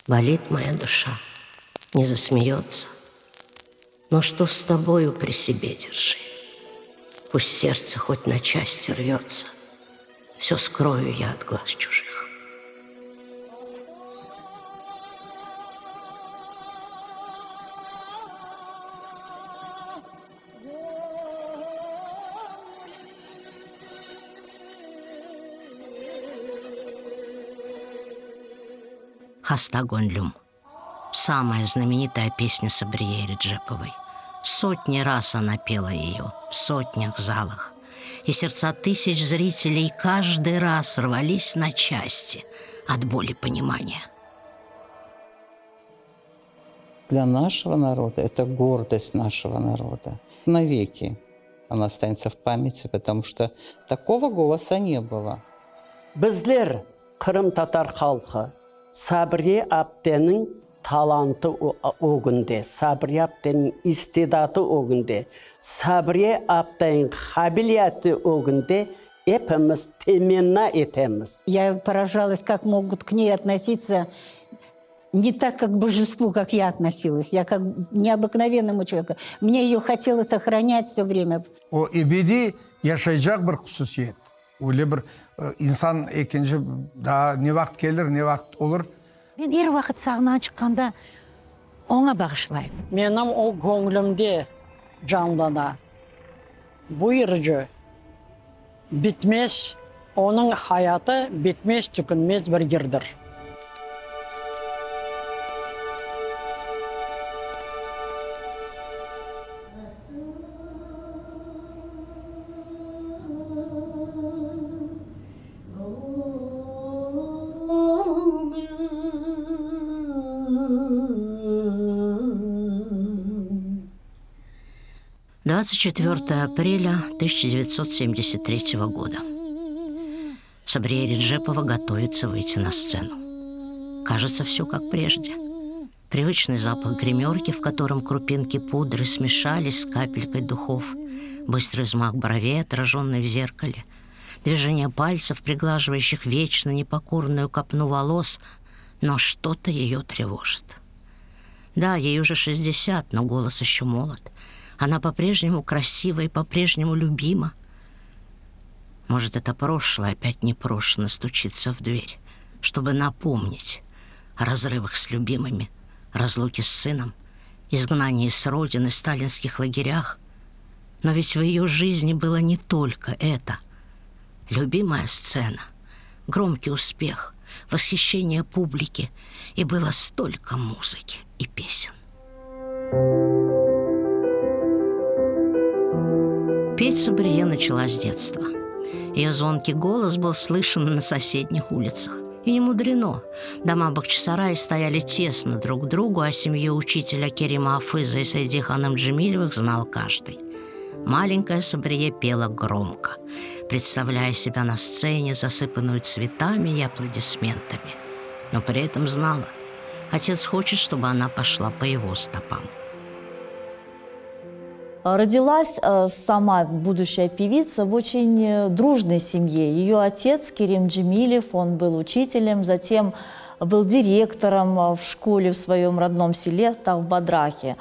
Болит моя душа, не засмеется. Но что с тобою при себе держи. Пусть сердце хоть на части рвется, все скрою я от глаз чужих. «Хаста Гонлюм» – самая знаменитая песня Сабрие Реджеповой. Сотни раз она пела ее в сотнях залах, и сердца тысяч зрителей каждый раз рвались на части от боли понимания. Для нашего народа это гордость нашего народа. Навеки она останется в памяти, потому что такого голоса не было. Bizler Kırım Tatar halkı Sabriye Apte'nin talantı o günde, Sabriye Apte'nin istidatı o günde, Sabriye Apte'nin kabiliyeti o günde hepimiz temenni etemiz. Я поражалась, как могут к ней относиться не так, как к божеству, как я относилась. Я как к необыкновенному человеку. Мне ее хотелось сохранять все время. O ebedi yaşayacak bir hususiyet. Öyle bir insan ikinci daha ne vakit gelir, ne vakit olur. Мен эр уақыт сағынан шыққанда оңа бағышлаймын. Benim o gönlümde canlana, buyurucu, bitmez, onun hayatı bitmez, tükenmez bir yerdir. — 24 апреля 1973 года. Сабрие Реджепова готовится выйти на сцену. Кажется, все как прежде. Привычный запах гримерки, в котором крупинки пудры смешались с капелькой духов, быстрый взмах бровей, отраженный в зеркале, движение пальцев, приглаживающих вечно непокорную копну волос, но что-то ее тревожит. Да, ей уже 60, но голос еще молод. Она по-прежнему красива и по-прежнему любима. Может, это прошлое опять непрошено стучится в дверь, чтобы напомнить о разрывах с любимыми, разлуке с сыном, изгнании с родины, сталинских лагерях. Но ведь в ее жизни было не только это. Любимая сцена, громкий успех, восхищение публики, и было столько музыки и песен. Петь Сабрие начала с детства. Ее звонкий голос был слышен на соседних улицах. И не мудрено. Дома Бахчисарая стояли тесно друг к другу, а семью учителя Керима Афыза и Сайди Ханым Джемилевых знал каждый. Маленькая Сабрие пела громко, представляя себя на сцене, засыпанную цветами и аплодисментами. Но при этом знала, отец хочет, чтобы она пошла по его стопам. Родилась сама будущая певица в очень дружной семье. Ее отец Керим Джемилев, он был учителем, затем был директором в школе в своем родном селе Тавбадрахе.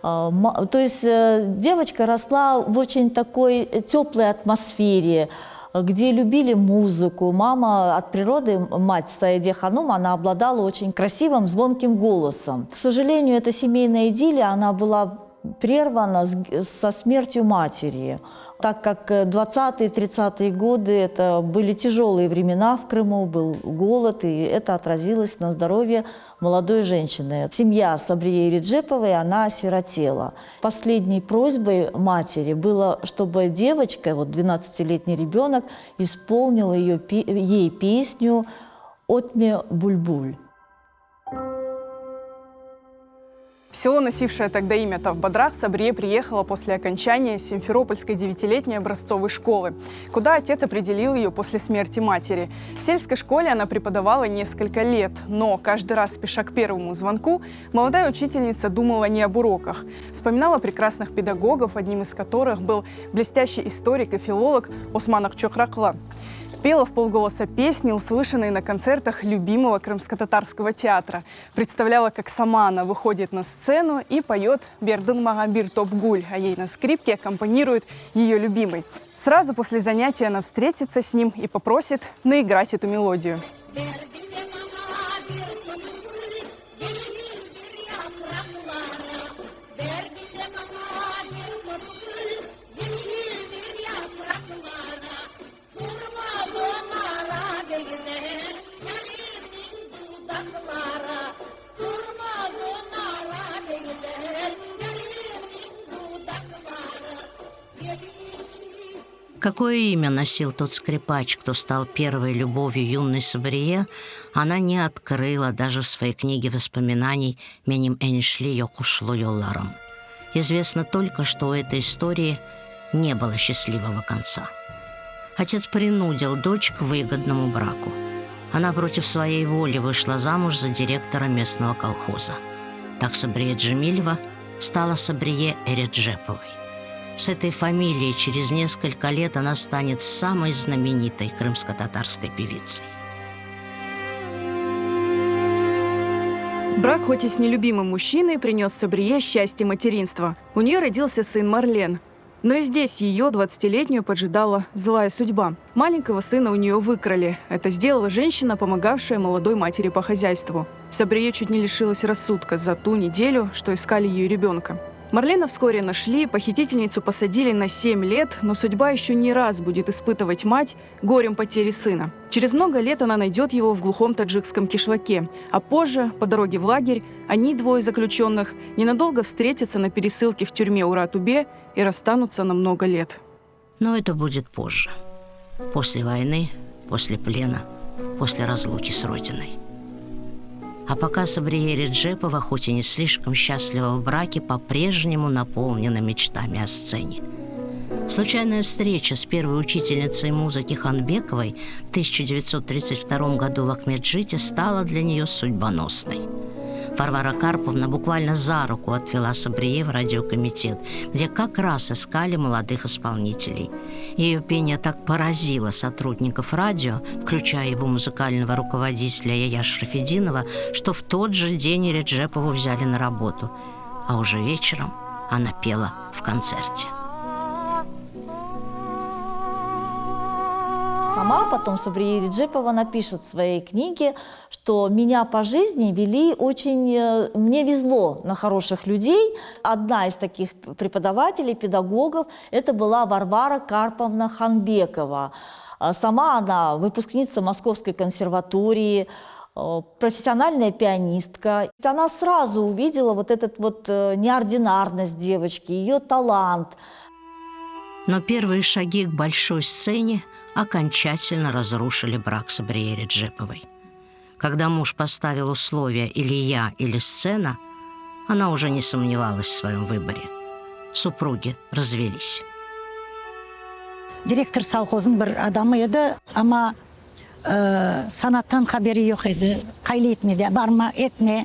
То есть девочка росла в очень такой теплой атмосфере, где любили музыку. Мама от природы, мать Саиде Ханум, она обладала очень красивым, звонким голосом. К сожалению, эта семейная идиллия, она была прервана со смертью матери, так как 20-30-е годы это были тяжелые времена в Крыму, был голод, и это отразилось на здоровье молодой женщины. Семья Сабрие Реджеповой, она осиротела. Последней просьбой матери было, чтобы девочка, вот 12-летний ребенок, исполнила ей песню «Отме Бульбуль». В село, носившее тогда имя Тавбадрах, Сабрие приехала после окончания Симферопольской 9-летней образцовой школы, куда отец определил ее после смерти матери. В сельской школе она преподавала несколько лет, но каждый раз, спеша к первому звонку, молодая учительница думала не об уроках. Вспоминала прекрасных педагогов, одним из которых был блестящий историк и филолог Осман Акчокракла. Пела вполголоса песни, услышанные на концертах любимого крымско-татарского театра. Представляла, как сама она выходит на сцену и поет «Бердын Магамбир Топгуль», а ей на скрипке аккомпанирует ее любимый. Сразу после занятия она встретится с ним и попросит наиграть эту мелодию. Какое имя носил тот скрипач, кто стал первой любовью юной Сабрие, она не открыла даже в своей книге воспоминаний «Меним энишли йокушлу йолларам». Известно только, что у этой истории не было счастливого конца. Отец принудил дочь к выгодному браку. Она против своей воли вышла замуж за директора местного колхоза. Так Сабрие Джемилева стала Сабрие Эреджеповой. С этой фамилией через несколько лет она станет самой знаменитой крымско-татарской певицей. Брак, хоть и с нелюбимым мужчиной, принес Сабрие счастье материнства. У нее родился сын Марлен. Но и здесь ее, 20-летнюю, поджидала злая судьба. Маленького сына у нее выкрали. Это сделала женщина, помогавшая молодой матери по хозяйству. Сабрие чуть не лишилась рассудка за ту неделю, что искали ее ребенка. Марлена вскоре нашли, похитительницу посадили на 7 лет, но судьба еще не раз будет испытывать мать горем потери сына. Через много лет она найдет его в глухом таджикском кишлаке, а позже, по дороге в лагерь, они, двое заключенных, ненадолго встретятся на пересылке в тюрьме Уратубе и расстанутся на много лет. Но это будет позже. После войны, после плена, после разлуки с родиной. А пока Сабрие Эреджепова, хоть и не слишком счастлива в браке, по-прежнему наполнена мечтами о сцене. Случайная встреча с первой учительницей музыки Ханбековой в 1932 году в Ахмеджите стала для нее судьбоносной. Варвара Карповна буквально за руку отвела Сабрие в радиокомитет, где как раз искали молодых исполнителей. Ее пение так поразило сотрудников радио, включая его музыкального руководителя Яя Шрафединова, что в тот же день Эреджепову взяли на работу, а уже вечером она пела в концерте. Сама потом Сабрие Эреджепова напишет в своей книге, что меня по жизни вели очень... Мне везло на хороших людей. Одна из таких преподавателей, педагогов, это была Варвара Карповна Ханбекова. Сама она выпускница Московской консерватории, профессиональная пианистка. Она сразу увидела вот эту неординарность девочки, ее талант. Но первые шаги к большой сцене окончательно разрушили брак Сабрие Эреджеповой. Когда муж поставил условия или я, или сцена, она уже не сомневалась в своем выборе. Супруги развелись. Директор совхоздың бір адамы еді, ама санаттан хабері жоқ еді, қайлы етмеді, барма, етме.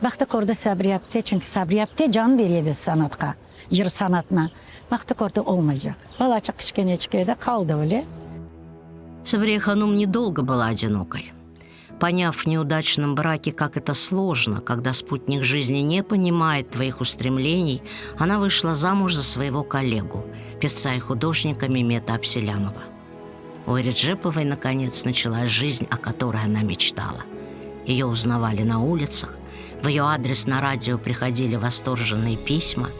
Бақты көрді Сабрие апте, çünkü Сабрие апте жан береді санатқа, жыр санатына. Бақты көрді olmayacak. Балачық кішкенечке еді, қалды біле. Сабрие Ханум недолго была одинокой. Поняв в неудачном браке, как это сложно, когда спутник жизни не понимает твоих устремлений, она вышла замуж за своего коллегу, певца и художника Мемета Абселямова. У Эреджеповой, наконец, началась жизнь, о которой она мечтала. Ее узнавали на улицах, в ее адрес на радио приходили восторженные письма.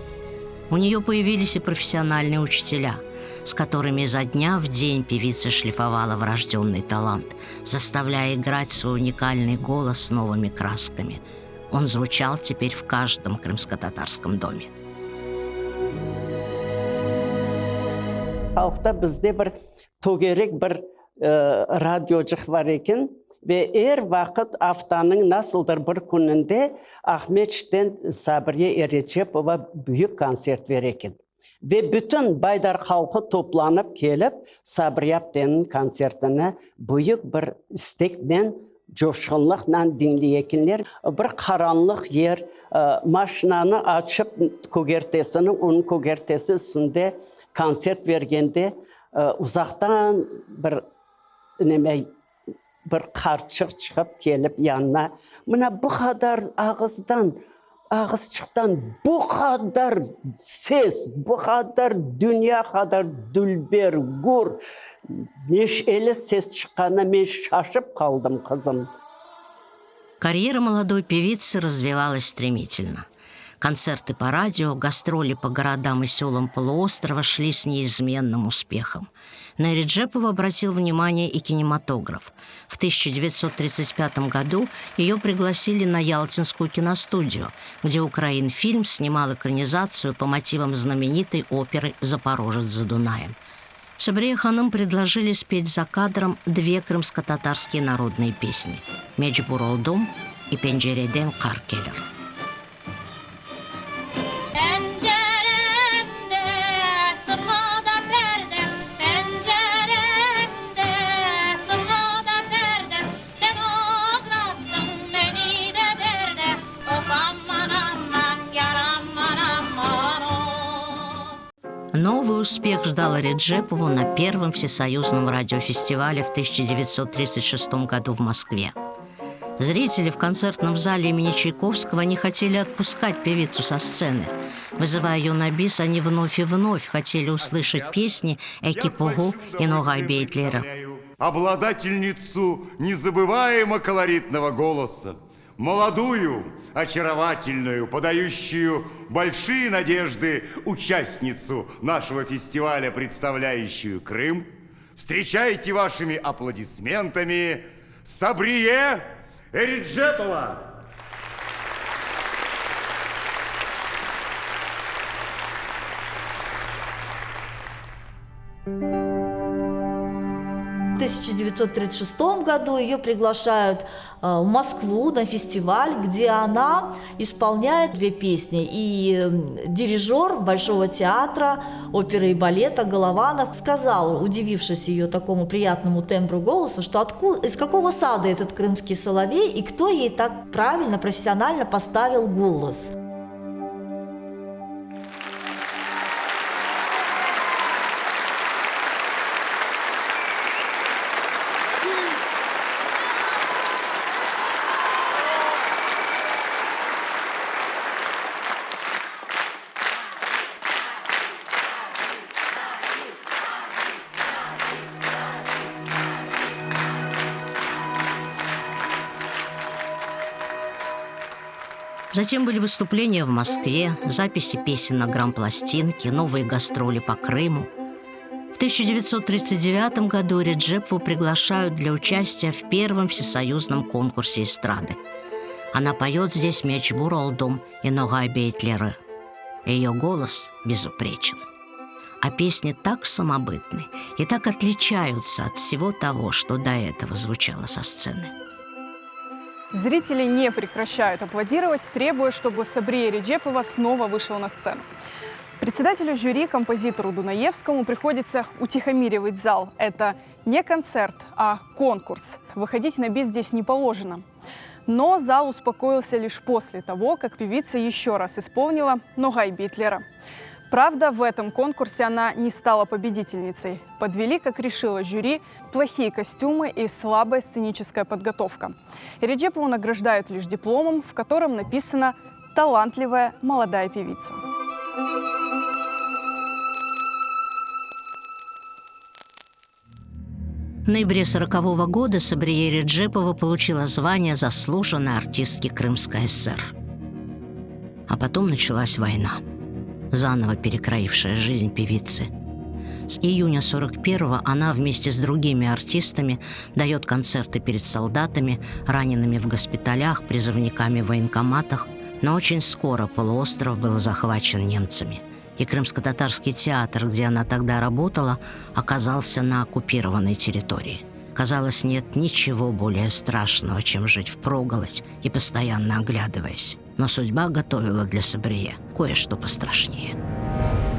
У нее появились и профессиональные учителя, с которыми изо дня в день певица шлифовала врожденный талант, заставляя играть свой уникальный голос новыми красками. Он звучал теперь в каждом крымско-татарском доме. Халықта бізде бір тогерек бір радиожық бар екен. Ve vaqt haftanın nasıldır bir gününde Ahmet Şten Sabriye Erecepova büyük konsert verirken. Ve bütün Baydar halkı toplanıp gelip Sabriye Apte'nin konsertine büyük bir istekle, coşkunlukla dinleyekinler. Bir karanlık yer, maşinanı açıp onun kogertesi üstünde konsert vergende uzaktan bir karçık çıkıp gelip yanına. Buna bu kadar ağızçıktan bu kadar ses, bu kadar dünya kadar dülber, gur, neşeli ses çıkana ben şaşıp kaldım kızım. Карьера молодой певицы развивалась стремительно. Концерты по радио, гастроли по городам и селам полуострова шли с неизменным успехом. На Эреджепова обратил внимание и кинематограф. В 1935 году ее пригласили на Ялтинскую киностудию, где Украинфильм снимал экранизацию по мотивам знаменитой оперы «Запорожец за Дунаем». Сабрие Ханım предложили спеть за кадром две крымско-татарские народные песни «Мечбур олдум» и «Пенджереден кар келер». Новый успех ждал Эреджепову на первом всесоюзном радиофестивале в 1936 году в Москве. Зрители в концертном зале имени Чайковского не хотели отпускать певицу со сцены. Вызывая ее на бис, они вновь и вновь хотели услышать песни Эки Пугу и Ногай Бейтлера. Обладательницу незабываемо колоритного голоса, молодую, очаровательную, подающую большие надежды участницу нашего фестиваля, представляющую Крым. Встречайте вашими аплодисментами Сабрие Эреджепова! В 1936 году ее приглашают в Москву на фестиваль, где она исполняет две песни. И дирижер Большого театра оперы и балета Голованов сказал, удивившись ее такому приятному тембру голоса, что из какого сада этот крымский соловей и кто ей так правильно, профессионально поставил голос. Затем были выступления в Москве, записи песен на грампластинке, новые гастроли по Крыму. В 1939 году Эреджепову приглашают для участия в первом всесоюзном конкурсе эстрады. Она поет здесь «Мечбур олдум» и «Ногай Бейтлеры». Ее голос безупречен. А песни так самобытны и так отличаются от всего того, что до этого звучало со сцены. Зрители не прекращают аплодировать, требуя, чтобы Сабрие Эреджепова снова вышла на сцену. Председателю жюри, композитору Дунаевскому, приходится утихомиривать зал. Это не концерт, а конкурс. Выходить на бис здесь не положено. Но зал успокоился лишь после того, как певица еще раз исполнила «Ногай Бейтлера». Правда, в этом конкурсе она не стала победительницей. Подвели, как решило жюри, плохие костюмы и слабая сценическая подготовка. Эреджепову награждают лишь дипломом, в котором написано «Талантливая молодая певица». В ноябре 1940 года Сабрие Эреджепова получила звание заслуженной артистки Крымской ССР. А потом началась война, заново перекроившая жизнь певицы. С июня 1941-го она вместе с другими артистами дает концерты перед солдатами, ранеными в госпиталях, призывниками в военкоматах. Но очень скоро полуостров был захвачен немцами. И крымско-татарский театр, где она тогда работала, оказался на оккупированной территории. Казалось, нет ничего более страшного, чем жить впроголодь и постоянно оглядываясь. Но судьба готовила для Сабрие кое-что пострашнее.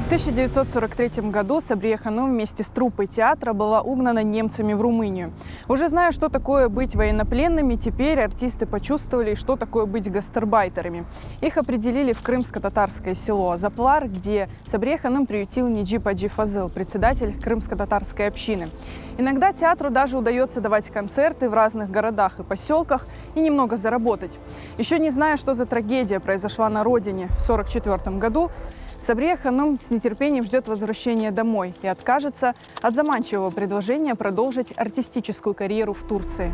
В 1943 году Сабрие Ханум вместе с труппой театра была угнана немцами в Румынию. Уже зная, что такое быть военнопленными, теперь артисты почувствовали, что такое быть гастарбайтерами. Их определили в крымско-татарское село Заплар, где Сабрие Ханум приютил Неджип Аджи Фазыл, председатель крымско-татарской общины. Иногда театру даже удается давать концерты в разных городах и поселках и немного заработать. Еще не зная, что за трагедия произошла на родине в 1944 году, Сабрие Ханум с нетерпением ждет возвращения домой и откажется от заманчивого предложения продолжить артистическую карьеру в Турции.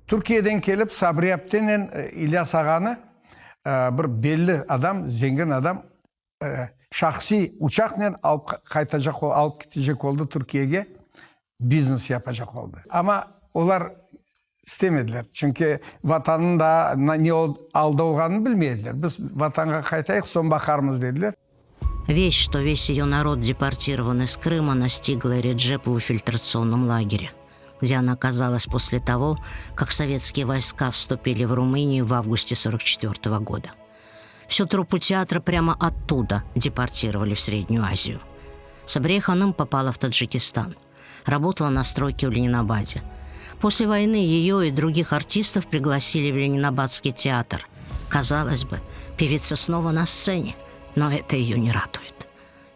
Türkiye'den kelip Sabri Apte'nin İlyas Ağa'nı bir belli adam, zengin adam şahsi uçakla alıp gidecek oldu Türkiye'ye, biznes yapacak oldu. Ama onlar istemediler. Çünkü vatanın da ne aldı olganını bilmediler. Biz vatanga kaytayık, son bakarmız dediler. Весть, что весь ее народ депортирован из Крыма, настигла Реджепу в фильтрационном лагере, где она оказалась после того, как советские войска вступили в Румынию в августе 1944 года. Всю труппу театра прямо оттуда депортировали в Среднюю Азию. Сабрие Ханум попала в Таджикистан. Работала на стройке в Ленинабаде. После войны ее и других артистов пригласили в Ленинабадский театр. Казалось бы, певица снова на сцене, но это ее не радует.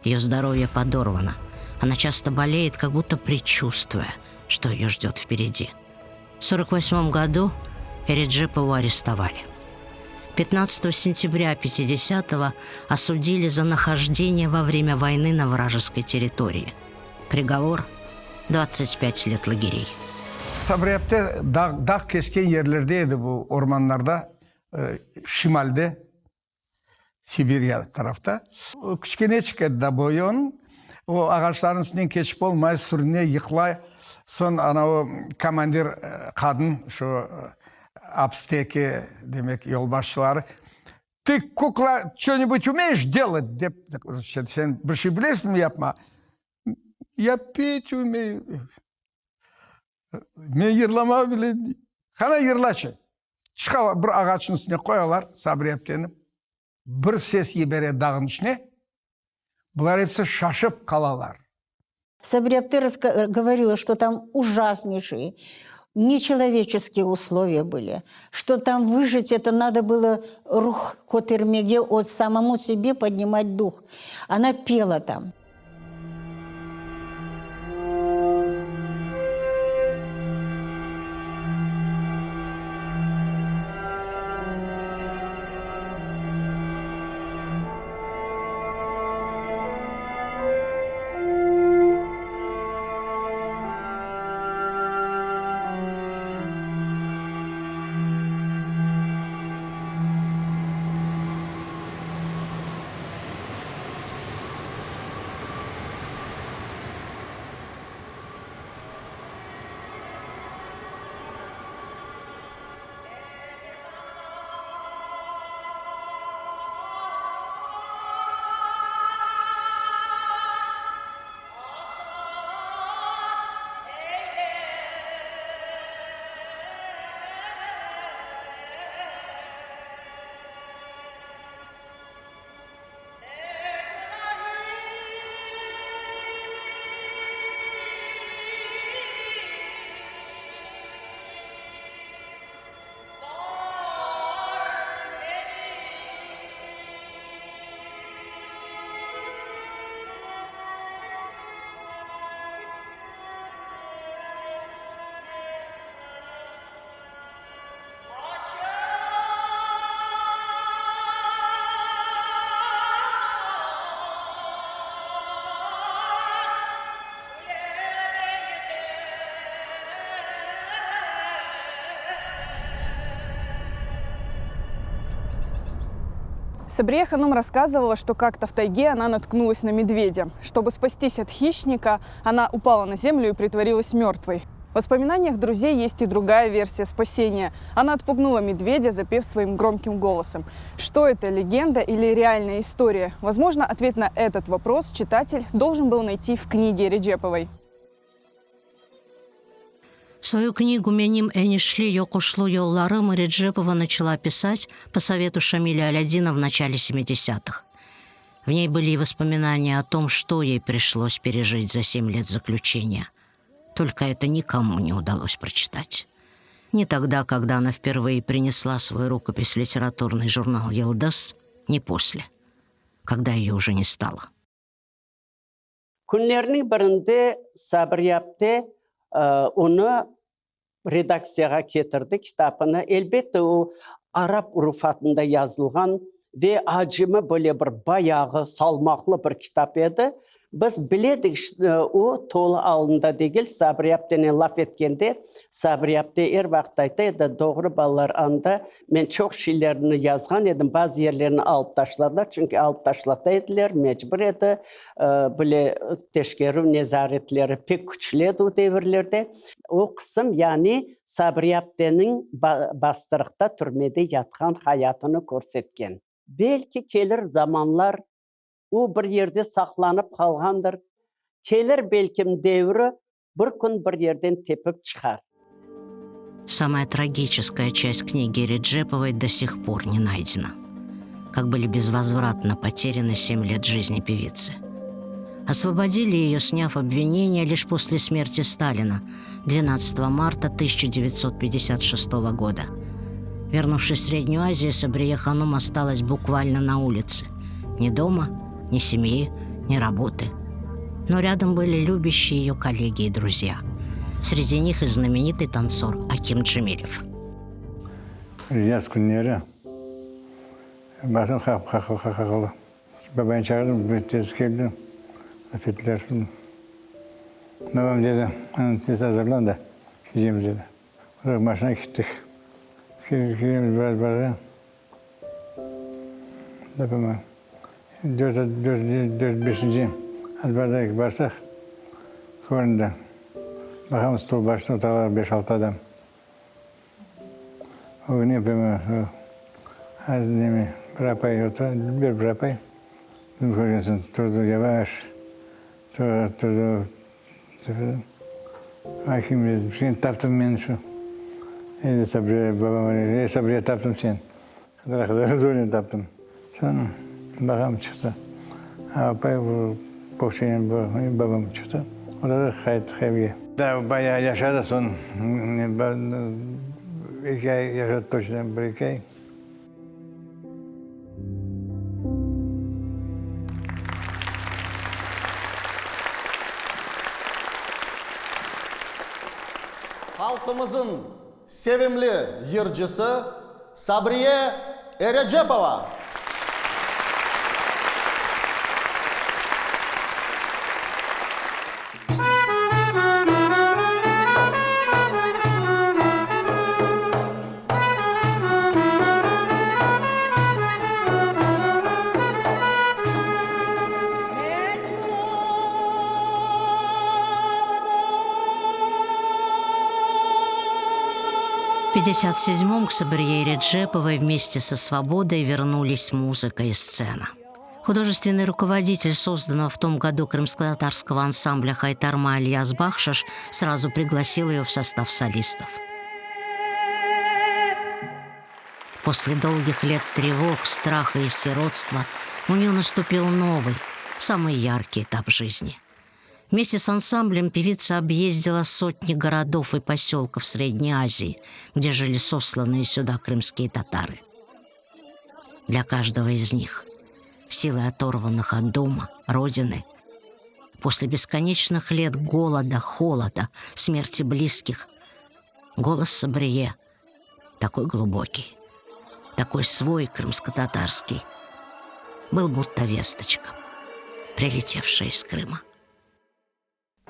Ее здоровье подорвано. Она часто болеет, как будто предчувствуя, что ее ждет впереди. В 1948 году Реджепову арестовали. 15 сентября 50-го осудили за нахождение во время войны на вражеской территории. Приговор – 25 лет лагерей. Sabri Apte dağ kesken yerlerdeydi, bu ormanlarda, şimalde, Sibirya tarafta. O küçükene çıkardı da boyu onun. O ağaçların üstünden geçip olmay, sürüne yıkılay. Son ana o komandir kadın, şu Апстеки, demek yolbaşçıları. Ты, кукла, что-нибудь умеешь делать? Sen bir şey bilirsin mi yapma? Я петь умею. Men yırlama bile. Kana yırlaşı. Çıkar bir ağaçın üstüne koyarlar Sabri Apte'ni. Bir ses gebere dağın içine. Bunlar hepsi şaşıp kalalar. Сабри Апте говорила, что там ужаснейшие, нечеловеческие условия были, что там выжить это надо было рух котермеге, от самому себе поднимать дух. Она пела там. Сабрие Ханум рассказывала, что как-то в тайге она наткнулась на медведя. Чтобы спастись от хищника, она упала на землю и притворилась мертвой. В воспоминаниях друзей есть и другая версия спасения. Она отпугнула медведя, запев своим громким голосом. Что это, легенда или реальная история? Возможно, ответ на этот вопрос читатель должен был найти в книге Реджеповой. Свою книгу «Меним Энишли Йокушлу Йолларым» Реджепова начала писать по совету Шамиля Алядина в начале 70-х. В ней были и воспоминания о том, что ей пришлось пережить за 7 лет заключения. Только это никому не удалось прочитать. Ни тогда, когда она впервые принесла свою рукопись в литературный журнал «Йылдыз», ни после, когда ее уже не стало. Күнлерінің бірінде Сабырияпте оны редакцияға кетірді кітапыны. Elbette o Arap rufatında yazılған ve acımı böyle bir bayağı salmaklı bir kitap edi. Biz biledik o to'la alında değil. Sabriyapte'ne laf etkende Sabriyapte er vaqt aytaydı. Doğru ballar anda men çok şeylerini yazgan edim. Bazı yerlerini alıp taşladılar. Çünkü alıp taşlataydılar. Mecbur edi. Böyle teşkeri nezaretleri pek güçlüydü o devirlerde. O kısım yani Sabriyapte'nin bastırıkta türmede yatkan hayatını көрсеткен. Belki gelir zamanlar o bir yerde saklanıp kalgandır. Gelir belki devri bir gün bir yerden tepip çıkar. Самая трагическая часть книги Реджеповой до сих пор не найдена. Как были безвозвратно потеряны 7 лет жизни певицы. Освободили ее, сняв обвинения, лишь после смерти Сталина 12 марта 1956 года. Вернувшись в Среднюю Азию, Сабрие Ханум осталась буквально на улице. Ни дома, ни семьи, ни работы. Но рядом были любящие ее коллеги и друзья. Среди них и знаменитый танцор Аким Джемилев. Yaz günleri baktım kalk. Babayı çağırdım, bir tez geldim. Afetler sunum. Babam dedi, tez hazırlan da gideceğim dedi. Sonra maşına gittik. Gidelim biraz bara. Yapamam. 4-5. Az bardak varsak koyunda. Bakalım stol başında oturlar 5-6 adam. O gün yapamam. Az nemi bırakayım otur, bir bırakayım. Dün koyacaksın, turdu yavaş. Turdu. Hakim dedi, sen taptın beni şu. Ey Sabriye babam, ey Sabriye taptım sen. Kadar zorla taptım. Sonra bakalım çıktı. Apay bu boşayan babam çıktı. O da hayviye. Da bayağı yaşadı son. 2 ay yaşadı точно, 1-2 ay. Halkımızın sevimli yırcısı Sabriye Erecepova. В 1957-м к Сабрие Реджеповой вместе со «Свободой» вернулись музыка и сцена. Художественный руководитель созданного в том году крымско-татарского ансамбля «Хайтарма» Ильяс Бахшаш сразу пригласил ее в состав солистов. После долгих лет тревог, страха и сиротства у нее наступил новый, самый яркий этап жизни. Вместе с ансамблем певица объездила сотни городов и поселков Средней Азии, где жили сосланные сюда крымские татары. Для каждого из них, силой оторванных от дома, родины, после бесконечных лет голода, холода, смерти близких, голос Сабрие такой глубокий, такой свой крымско-татарский, был будто весточка, прилетевшая из Крыма.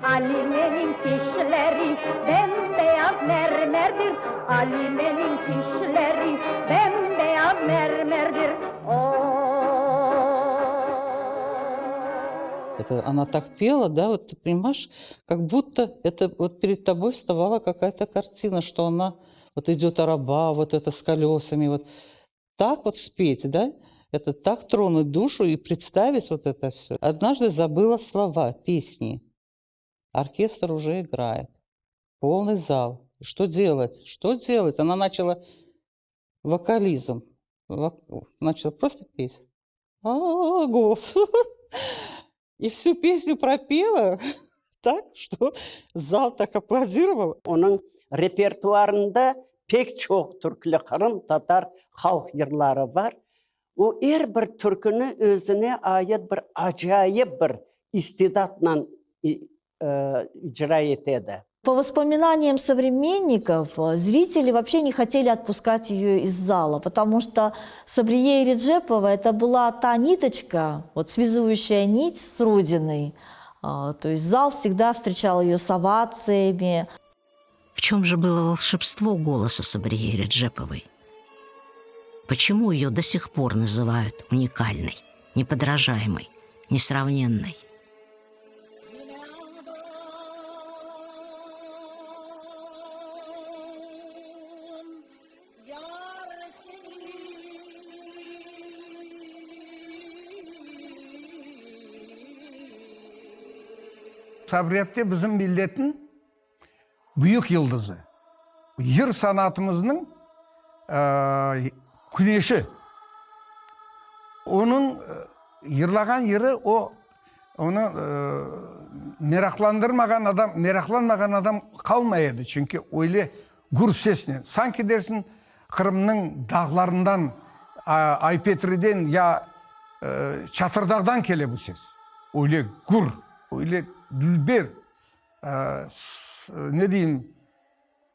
Ali'nin dişleri bembeyaz mermerdir. Ali'nin dişleri bembeyaz mermerdir. Это она так пела, да, вот ты понимаешь, как будто это вот перед тобой вставала какая-то картина, что она вот идет раба, вот это с колесами, вот так вот спеть, да, это так тронуть душу и представить вот это все. Однажды забыла слова песни. Оркестр уже играет. Полный зал. Что делать? Что делать? Она начала вокализм. Начала просто петь. Голос. И всю песню пропела так, что зал так аплодировал. Onun repertuarında pek çok türkülü Kırım Tatar halk yırları var. O her bir türkünü özüne ait bir acayip bir istidatla icra etedi. По воспоминаниям современников, зрители вообще не хотели отпускать ее из зала, потому что Сабрие Реджепова это была та ниточка, вот связующая нить с родиной. То есть зал всегда встречал ее с овациями. В чем же было волшебство голоса Сабрие Реджеповой? Почему ее до сих пор называют уникальной, неподражаемой, несравненной? Сабрия әпте біздің миллеттің büyük yıldızı. Yır sanatımızın güneşi. Onun yırlagan yeri onu meraklanmagan adam kalmaydı. Çünkü öyle gür sesle. Sanki dersin Kırım'ın dağlarından, Aypetri'den ya Çatırdağ'dan gele bu ses. Öyle gür, öyle dülber, ne diyeyim,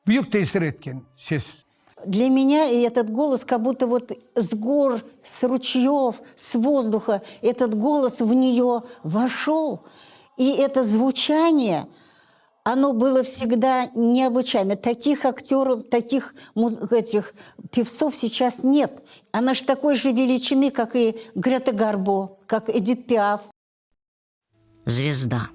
büyük tesir etken ses. Для меня и этот голос как будто вот с гор, с ручьев, с воздуха, этот голос в нее вошел. И это звучание, оно было всегда необычайно. Таких актеров, таких этих певцов сейчас нет. Она же такой же величины, как и Грета Гарбо, как Эдит Пиаф. Звезда,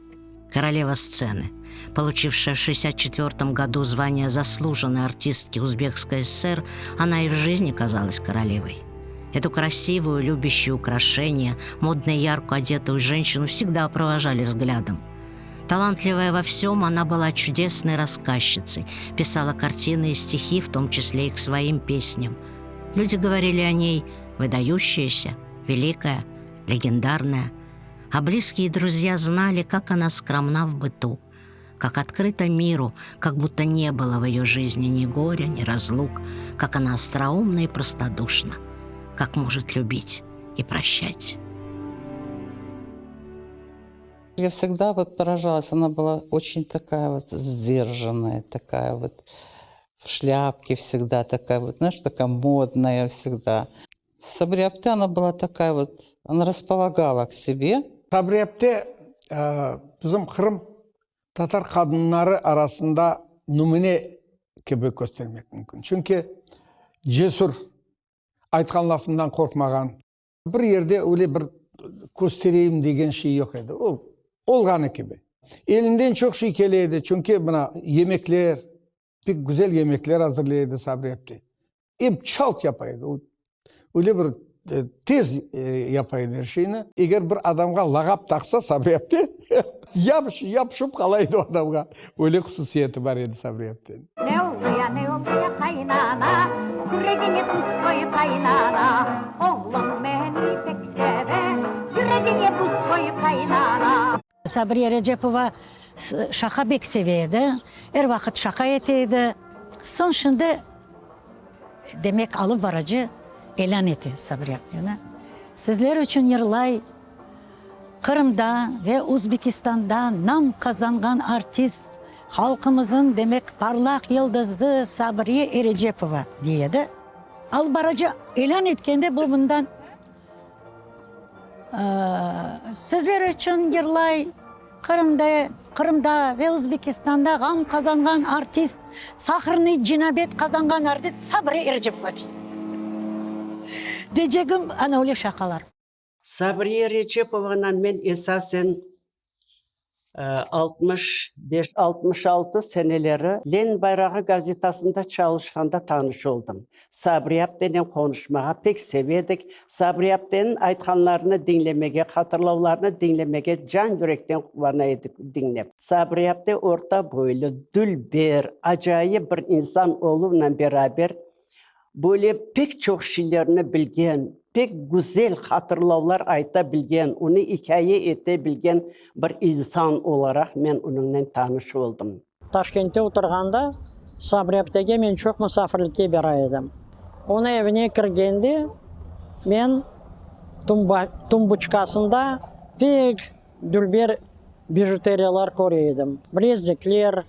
королева сцены, получившая в 1964 году звание заслуженной артистки Узбекской ССР, она и в жизни казалась королевой. Эту красивую, любящую украшения, модно и ярко одетую женщину всегда провожали взглядом. Талантливая во всем, она была чудесной рассказчицей, писала картины и стихи, в том числе и к своим песням. Люди говорили о ней выдающаяся, великая, легендарная, а близкие друзья знали, как она скромна в быту, как открыта миру, как будто не было в ее жизни ни горя, ни разлук, как она остроумна и простодушна, как может любить и прощать. Я всегда вот поражалась, она была очень такая вот сдержанная, такая вот в шляпке всегда такая вот, знаешь, такая модная всегда. Сабрия әпте, она была такая вот, она располагала к себе. Сабрия әпте bizim Kırım Tatar kadınları arasında numune gibi göstermek mümkün. Çünkü cesur, aytkan lafından korkmagan. Bir yerde öyle bir göstereyim degen şey yok idi. O olganı gibi. Elinden çok şey keleydi. Çünkü buna yemekler, pek güzel yemekler hazırlaydı Sабрия әпте. Hep çalt yapaydı. Öyle bir tez yapaydı her şeyini. Eğer bir adamga lagap taksa Sабрия әпте yapışıp kalaydı o adamga. Öyle hususiyeti var idi Sабрия әпte'nin. Ne oluyor kaynana, yüreğini tuz koyup kaynana. Oğlum beni pek sever, yüreğini tuz koyup kaynana. Сабрия Реджепова шақа бек sevеді, әр вақыт шақа етеді. Son şimdi demek alıp baracı elan etti Sабрия әпте. Sizler için yırlay, Kırım'da ve Uzbekistan'da nam kazangan artist, halkımızın demek parlak yıldızı Сабрия Реджепова diyedi. Al baracı elan etkende bu bundan sizler için yırlay, Kırım'da ve Uzbekistan'da gam kazangan artist, sahırını cinabet kazangan artist Сабрия Реджепова deydi. Diyeceğim ana öyle şakalar. Сабрия Реджеповa'nın ben esasen 65-66 seneleri Len Bayrağı gazetasında çalışkanda tanış oldum. Sabri Apte'nin konuşmağa pek sevedik. Sabri Apte'nin aytkanlarını dinlemege, hatırlavlarını dinlemege can yürekten kullanaydık dinlep. Sabri Apte orta boylu, dülber, acayip bir insan olumla beraber böyle pek çok şeylerini bilgen, pek güzel hatırlavlar aytabilgen, onu hikaye etebilgen bir insan olarak ben onunla tanış oldum. Taşkent'te oturganda Sabri Apte'ge men çok misafirlikке beraydım. Onu evine kirgende men tumbuçkasında pek dülber bijuteriyalar göreydim. Bilezikler,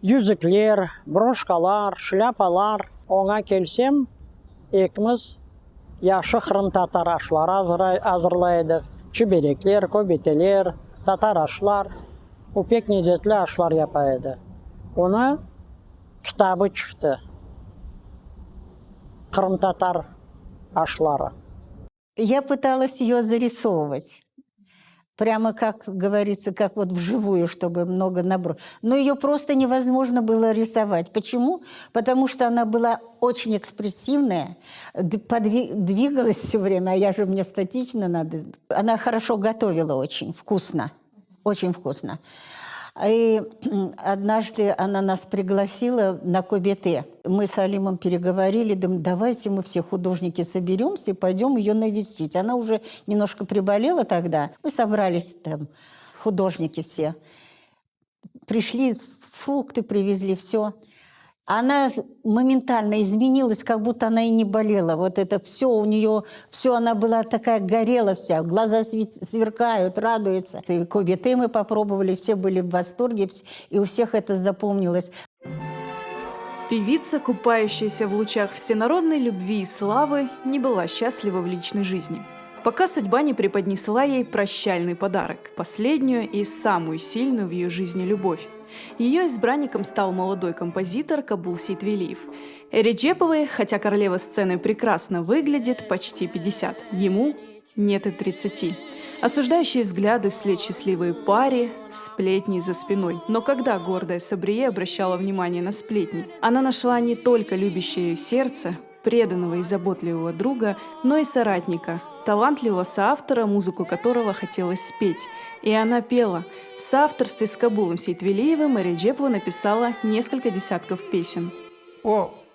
yüzükler, broşkalar, şlapalar. Ona kelsem, ikimiz yaşı Kırım Tatar aşları hazırlaydık. Çiberekler, köbeteler, Tatar aşlar, o pek lezzetli aşlar yapaydı. Ona kitabı çıktı. Kırım Tatar aşları. Я пыталась ее зарисовывать. Прямо, как говорится, как вот вживую, чтобы много набросок. Но ее просто невозможно было рисовать. Почему? Потому что она была очень экспрессивная, двигалась все время, а я же мне статично надо. Она хорошо готовила очень вкусно, очень вкусно. И однажды она нас пригласила на КБТ. Мы с Алимом переговорили, давайте мы все художники соберемся и пойдем ее навестить. Она уже немножко приболела тогда. Мы собрались там, художники все. Пришли, фрукты привезли, все. Она моментально изменилась, как будто она и не болела. Вот это все у нее, все она была такая, горела вся, глаза сверкают, радуется. И КБТ мы попробовали, все были в восторге, и у всех это запомнилось. Певица, купающаяся в лучах всенародной любви и славы, не была счастлива в личной жизни, пока судьба не преподнесла ей прощальный подарок, последнюю и самую сильную в ее жизни любовь. Ее избранником стал молодой композитор Кабул Сейтвелиев. Эреджеповой, хотя королева сцены прекрасно выглядит, почти 50, ему нет и 30. Осуждающие взгляды вслед счастливой паре, сплетни за спиной. Но когда гордая Сабрие обращала внимание на сплетни, она нашла не только любящее ее сердце, преданного и заботливого друга, но и соратника, талантливого соавтора, музыку которого хотелось спеть. И она пела. В соавторстве с Кабулом Сейтвелиевым Эреджепова написала несколько десятков песен.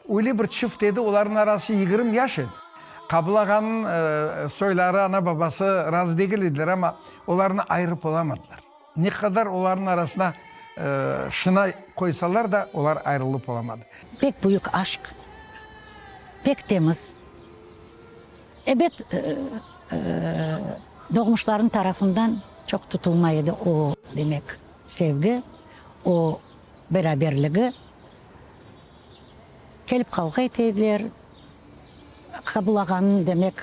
Öyle bir çift dedi, onların arası 20 yaş. Kabul Ağa'nın soyları, ana babası razı değildiler ama onlarını ayırıp olamadılar. Ne kadar onların arasına şına koysalar da onlar ayrılıp olamadı. Pek büyük aşk, pek temiz. Evet, doğmuşların tarafından çok tutulmaydı o demek sevgi, o beraberliği. Gelip kavga ettiler, Kabul Ağa'nın demek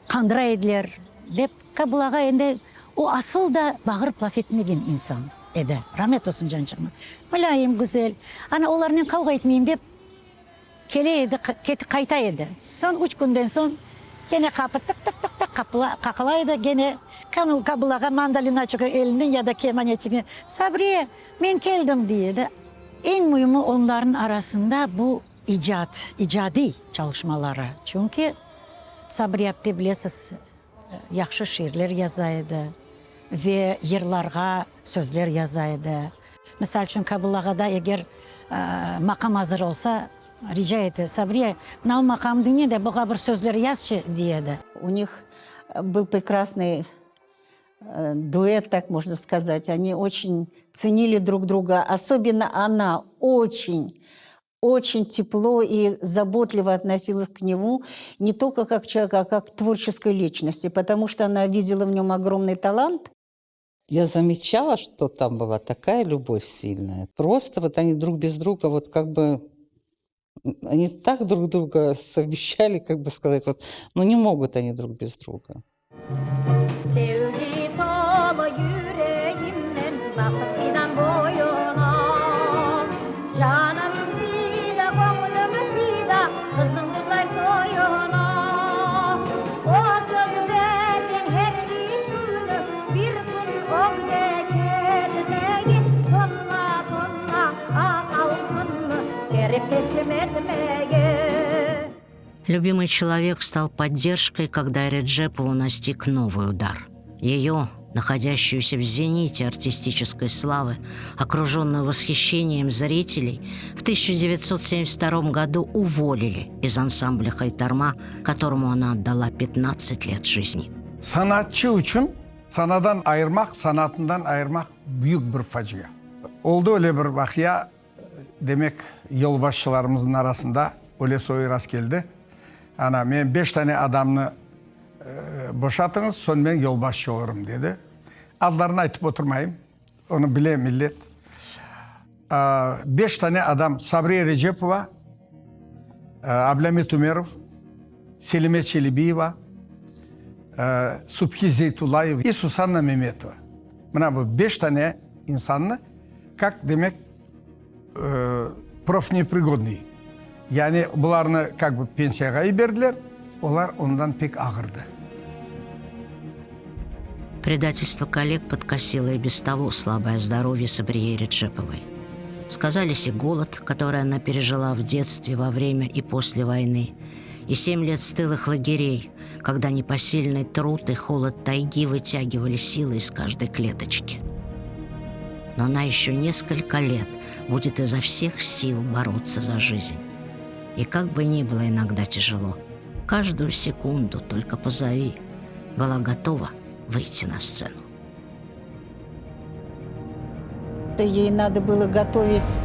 kandıra ediler. Dep Kabul Ağa ende o asıl da bağırıp laf etmegen insan edi. Rahmet olsun cançığıma. Mülayim, güzel. Ana onlarla kavga etmeyeyim dep keleydi, kaytaydı. Son 3 günden son gene kapı tık tık tık tık kakılaydı. Gene Kabul Ağa mandalina çıkıyor elinden ya da kemanya çıkıyor. Sabriye, ben geldim diyedi. En mühimi onların arasında bu icadi çalışmaları. Çünkü Sabri Apte bilesiz, yaxşı şiirler yazaydı ve yerlarga sözler yazaydı. Misal için Kabul Ağa'da eğer makam hazır olsa rica etti. Sabriye, na makam dinle de bu kadar sözleri yazçı diyedi. У них был прекрасный дуэт, так можно сказать. Они очень ценили друг друга. Особенно она очень тепло и заботливо относилась к нему, не только как человека, а как к творческой личности, потому что она видела в нем огромный талант. Я замечала, что там была такая любовь сильная. Просто вот они друг без друга, вот как бы, они так друг друга совмещали, как бы сказать, вот, но не могут они друг без друга. Sevgi dolu yüreğimden bakıp giden boyuna Canım fida, gönlüm fida, kızım tutay soyuna O söz verdin her iş günü bir gün Любимый человек стал поддержкой, когда Реджепову настиг новый удар. Ее, находящуюся в зените артистической славы, окруженную восхищением зрителей, в 1972 году уволили из ансамбля «Хайтарма», которому она отдала 15 лет жизни. Sanatçı үшін санадан айырмақ, санатынан айырмақ büyük bir facia. Oldu öyle bir vakıya, demek yolbaşçılarımızın arasında öyle soyuras geldi. Ana men 5 tane adamını boşatınız, son ben yolbaşçı olurum dedi. Adlarını aytıp oturmayayım, onu bile millet. 5 tane adam: Sabriye Recepova, Ablamit Umerov, Selime Çelibiyeva, Subhi Zeytullayev и Сусанна Меметова. Мына bu 5 tane insanı как demek профнепригодный. Yani bularını как бы пенсияға берділер, олар ondan pek ağırdı. Предательство коллег подкосило и без того слабое здоровье Сабрие Реджеповой. Сказались и голод, который она пережила в детстве, во время и после войны, и 7 лет стылых лагерей, когда непосильный труд и холод тайги вытягивали силы из каждой клеточки. Но она еще несколько лет будет изо всех сил бороться за жизнь. И как бы ни было иногда тяжело, каждую секунду, только позови, была готова выйти на сцену. Ей надо было готовить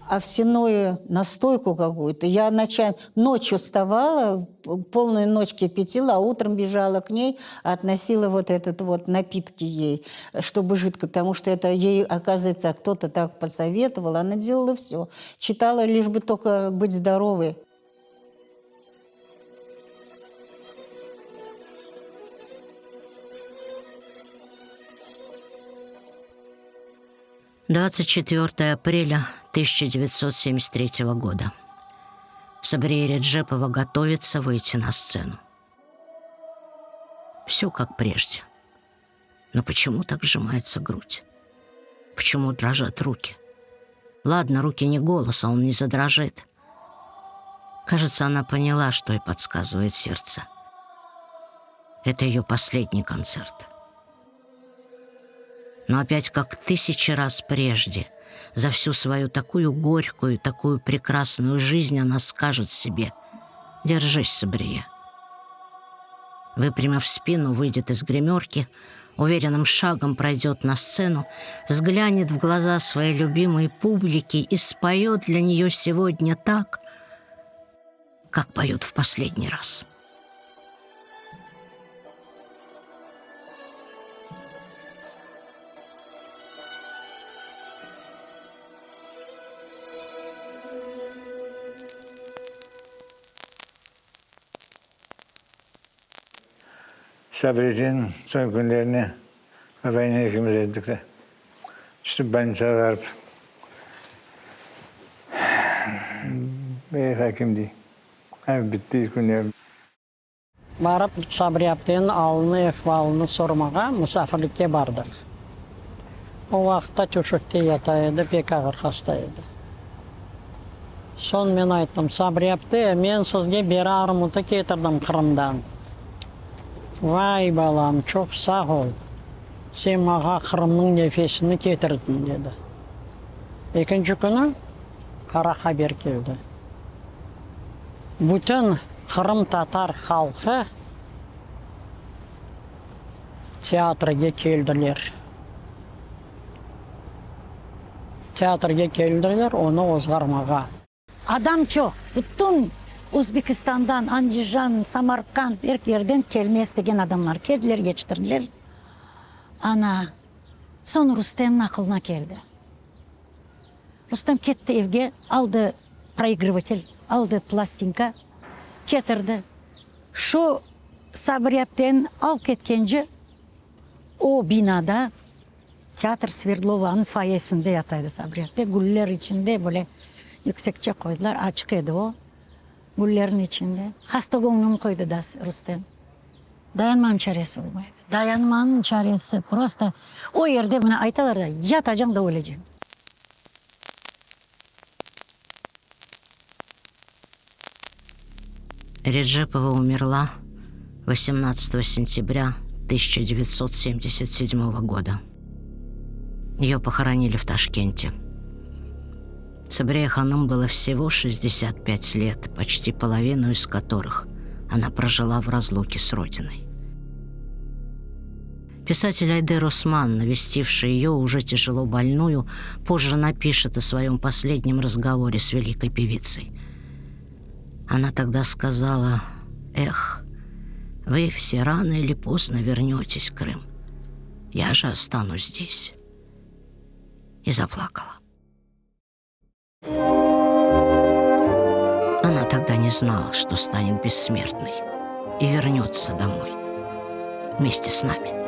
овсяную настойку какую-то. Я ночью вставала, полную ночь кипятила, а утром бежала к ней, относила вот этот вот напитки ей, чтобы жидко, потому что это ей, оказывается, кто-то так посоветовал. Она делала все. Читала, лишь бы только быть здоровой. — 24 апреля 1973 года. Сабрие Реджепова готовится выйти на сцену. Все как прежде. Но почему так сжимается грудь? Почему дрожат руки? Ладно, руки не голос, а он не задрожит. Кажется, она поняла, что ей подсказывает сердце. Это ее последний концерт. Но опять, как 1000 раз прежде, за всю свою такую горькую, такую прекрасную жизнь она скажет себе: «Держись, Сабрие». Выпрямив спину, выйдет из гримерки, уверенным шагом пройдет на сцену, взглянет в глаза своей любимой публики и споет для нее сегодня так, как поет в последний раз. Sabriye'nin son günlerini babayla ikimiz ettik de. İşte bançaya varıp bir hakim değil. Abi bitti günler. Барып Сабрия әптенің алыны, ықвалыны сормаға мұсафірлікке бардық. О уақытта төшекте ята еді, пек ağır хаста еді. Сон мен айттым: Сабрия әпте, мен сізге бері армуты кетірдім Қырымдан. Vay balam, çok sağ ol. Sen mağa Kırım'ın nefesini getirdin dedi. İkinci günü kara haber geldi. Bütün Kırım Tatar halkı teatrga geldiler. Teatrga geldiler, onu ozgarmağa. Adam çok. Bütün Uzbekistan'dan, Andijan, Samarkand, her yerden kelme istegen adamlar geldiler, geçtirdiler. Ana, son Rustem'in aklına geldi. Rustem ketti evge, aldı проигрыватель, aldı plastinka, getirdi. Şu Sabriyap'ten al ketkence o binada Teatr Sverdlova'nın fayesinde yataydı Sabriyap'te. Güller içinde böyle yüksekçe koydular, açık edi o. Güllerin içinde. Hasta gönlüm koydu da Rustem. Dayanmanın çaresi olmaydı. Dayanmanın çaresi просто o yerde bana aytalar da yatacağım da öleceğim. Реджепова умерла 18 сентября 1977 года. Ее похоронили в Ташкенте. Сабрия Ханум было всего 65 лет, почти половину из которых она прожила в разлуке с родиной. Писатель Айдер Осман, навестивший ее, уже тяжело больную, позже напишет о своем последнем разговоре с великой певицей. Она тогда сказала: «Эх, вы все рано или поздно вернетесь в Крым. Я же останусь здесь». И заплакала. Она тогда не знала, что станет бессмертной и вернется домой вместе с нами.